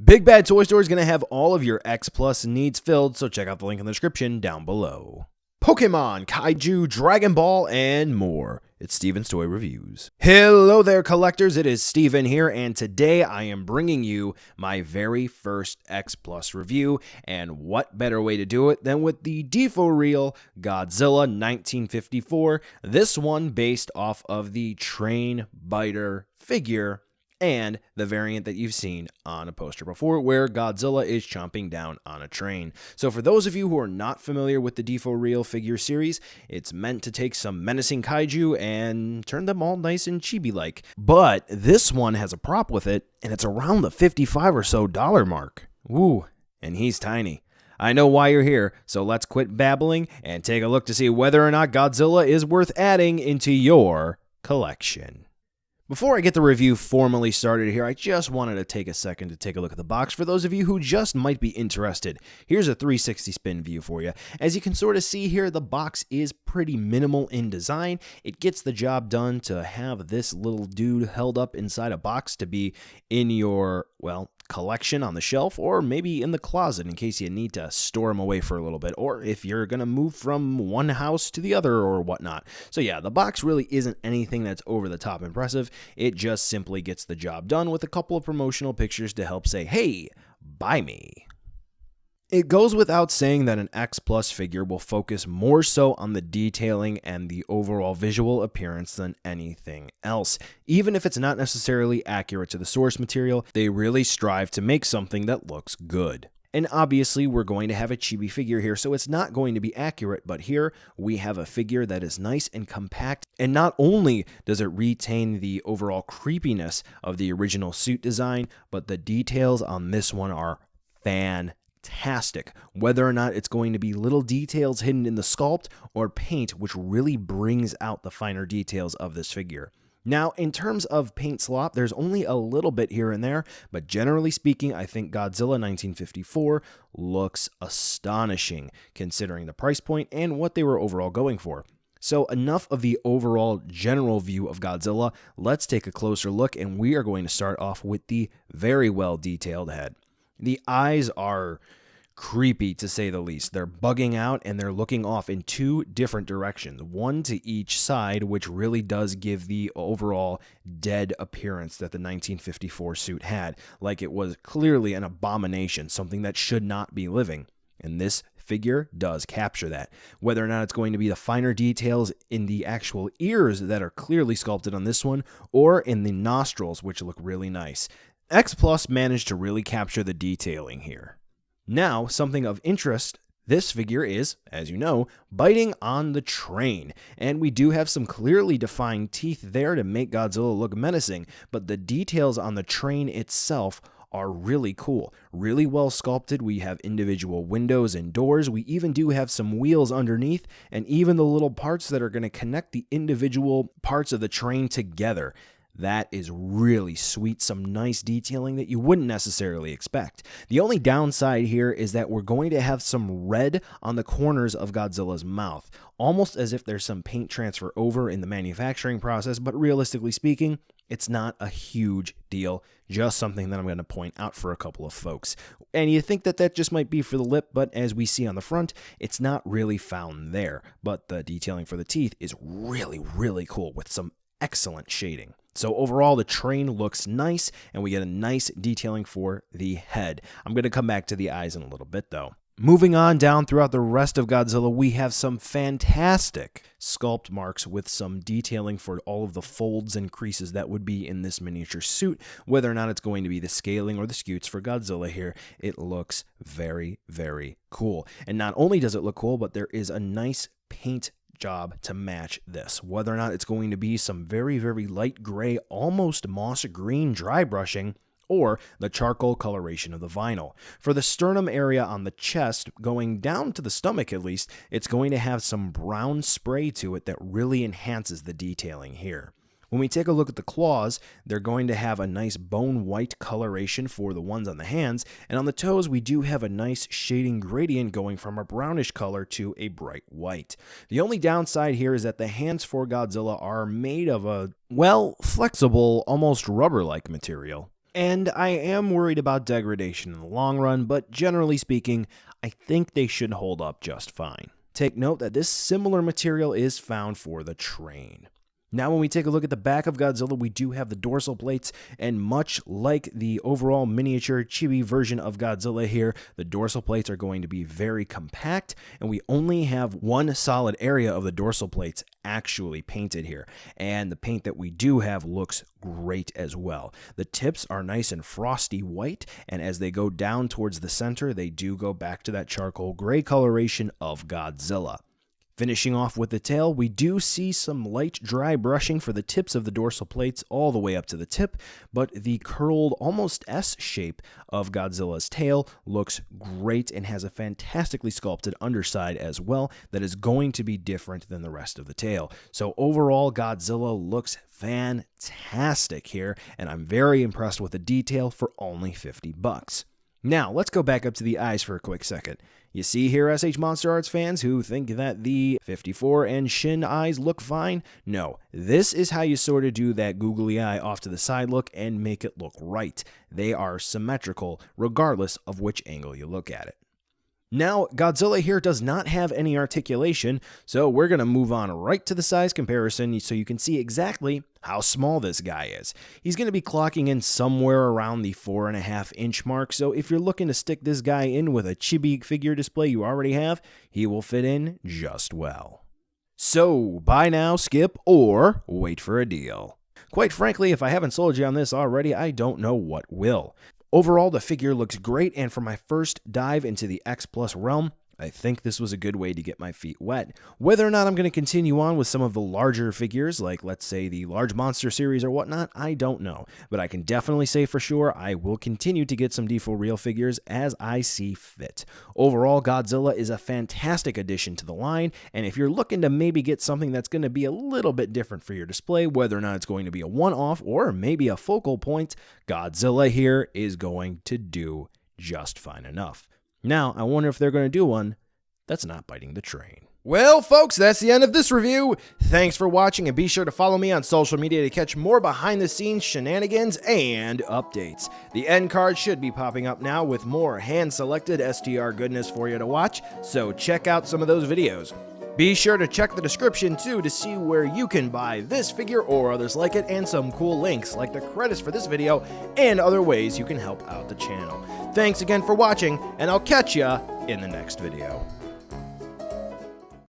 Big Bad Toy Store is going to have all of your X Plus needs filled, so check out the link in the description down below. Pokemon, Kaiju, Dragon Ball, and more. It's Steven's Toy Reviews. Hello there, collectors. It is Steven here, and today I am bringing you my very first X Plus review, and what better way to do it than with the Deforeal Godzilla 1954, this one based off of the Train Biter figure and the variant that you've seen on a poster before where Godzilla is chomping down on a train. So for those of you who are not familiar with the Deforeal figure series, it's meant to take some menacing kaiju and turn them all nice and chibi-like. But this one has a prop with it, and it's around the $55 or so mark. Woo, and he's tiny. I know why you're here, so let's quit babbling and take a look to see whether or not Godzilla is worth adding into your collection. Before I get the review formally started here, I just wanted to take a second to take a look at the box for those of you who just might be interested. Here's a 360 spin view for you. As you can sort of see here, the box is pretty minimal in design. It gets the job done to have this little dude held up inside a box to be in your, well, collection on the shelf, or maybe in the closet in case you need to store them away for a little bit, or if you're going to move from one house to the other or whatnot. So yeah, the box really isn't anything that's over the top impressive. It just simply gets the job done with a couple of promotional pictures to help say, hey, buy me. It goes without saying that an X Plus figure will focus more so on the detailing and the overall visual appearance than anything else. Even if it's not necessarily accurate to the source material, they really strive to make something that looks good. And obviously we're going to have a chibi figure here, so it's not going to be accurate, but here we have a figure that is nice and compact, and not only does it retain the overall creepiness of the original suit design, but the details on this one are fantastic. Whether or not it's going to be little details hidden in the sculpt or paint, which really brings out the finer details of this figure. Now, in terms of paint slop, there's only a little bit here and there, but generally speaking, I think Godzilla 1954 looks astonishing considering the price point and what they were overall going for. So enough of the overall general view of Godzilla, let's take a closer look, and we are going to start off with the very well detailed head. The eyes are creepy, to say the least. They're bugging out and they're looking off in two different directions, one to each side, which really does give the overall dead appearance that the 1954 suit had, like it was clearly an abomination, something that should not be living. And this figure does capture that. Whether or not it's going to be the finer details in the actual ears that are clearly sculpted on this one, or in the nostrils, which look really nice. X Plus managed to really capture the detailing here. Now, something of interest, this figure is, as you know, biting on the train, and we do have some clearly defined teeth there to make Godzilla look menacing, but the details on the train itself are really cool, really well sculpted. We have individual windows and doors. We even do have some wheels underneath, and even the little parts that are going to connect the individual parts of the train together. That is really sweet, some nice detailing that you wouldn't necessarily expect. The only downside here is that we're going to have some red on the corners of Godzilla's mouth, almost as if there's some paint transfer over in the manufacturing process, but realistically speaking, it's not a huge deal, just something that I'm going to point out for a couple of folks. And you think that just might be for the lip, but as we see on the front, it's not really found there. But the detailing for the teeth is really, really cool with some excellent shading. So overall, the train looks nice, and we get a nice detailing for the head. I'm going to come back to the eyes in a little bit, though. Moving on down throughout the rest of Godzilla, we have some fantastic sculpt marks with some detailing for all of the folds and creases that would be in this miniature suit. Whether or not it's going to be the scaling or the scutes for Godzilla here, it looks very, very cool. And not only does it look cool, but there is a nice paint job to match this. Whether or not it's going to be some very, very light gray, almost moss green dry brushing, or the charcoal coloration of the vinyl. For the sternum area on the chest, going down to the stomach at least, it's going to have some brown spray to it that really enhances the detailing here. When we take a look at the claws, they're going to have a nice bone white coloration for the ones on the hands, and on the toes we do have a nice shading gradient going from a brownish color to a bright white. The only downside here is that the hands for Godzilla are made of a, well, flexible, almost rubber-like material. And I am worried about degradation in the long run, but generally speaking, I think they should hold up just fine. Take note that this similar material is found for the train. Now when we take a look at the back of Godzilla, we do have the dorsal plates, and much like the overall miniature chibi version of Godzilla here, the dorsal plates are going to be very compact, and we only have one solid area of the dorsal plates actually painted here, and the paint that we do have looks great as well. The tips are nice and frosty white, and as they go down towards the center, they do go back to that charcoal gray coloration of Godzilla. Finishing off with the tail, we do see some light dry brushing for the tips of the dorsal plates all the way up to the tip, but the curled, almost S shape of Godzilla's tail looks great and has a fantastically sculpted underside as well that is going to be different than the rest of the tail. So overall, Godzilla looks fantastic here, and I'm very impressed with the detail for only $50. Now, let's go back up to the eyes for a quick second. You see here, SH Monster Arts fans who think that the 54 and Shin eyes look fine? No, this is how you sort of do that googly eye off to the side look and make it look right. They are symmetrical regardless of which angle you look at it. Now, Godzilla here does not have any articulation, so we're going to move on right to the size comparison so you can see exactly how small this guy is. He's going to be clocking in somewhere around the 4.5-inch mark, so if you're looking to stick this guy in with a chibi figure display you already have, he will fit in just well. So, buy now, skip, or wait for a deal. Quite frankly, if I haven't sold you on this already, I don't know what will. Overall, the figure looks great, and for my first dive into the X Plus realm, I think this was a good way to get my feet wet. Whether or not I'm going to continue on with some of the larger figures, like let's say the Large Monster series or whatnot, I don't know. But I can definitely say for sure I will continue to get some Deforeal figures as I see fit. Overall, Godzilla is a fantastic addition to the line, and if you're looking to maybe get something that's going to be a little bit different for your display, whether or not it's going to be a one-off or maybe a focal point, Godzilla here is going to do just fine enough. Now, I wonder if they're going to do one that's not biting the train. Well, folks, that's the end of this review. Thanks for watching, and be sure to follow me on social media to catch more behind-the-scenes shenanigans and updates. The end card should be popping up now with more hand-selected STR goodness for you to watch, so check out some of those videos. Be sure to check the description, too, to see where you can buy this figure or others like it, and some cool links like the credits for this video and other ways you can help out the channel. Thanks again for watching, and I'll catch ya in the next video.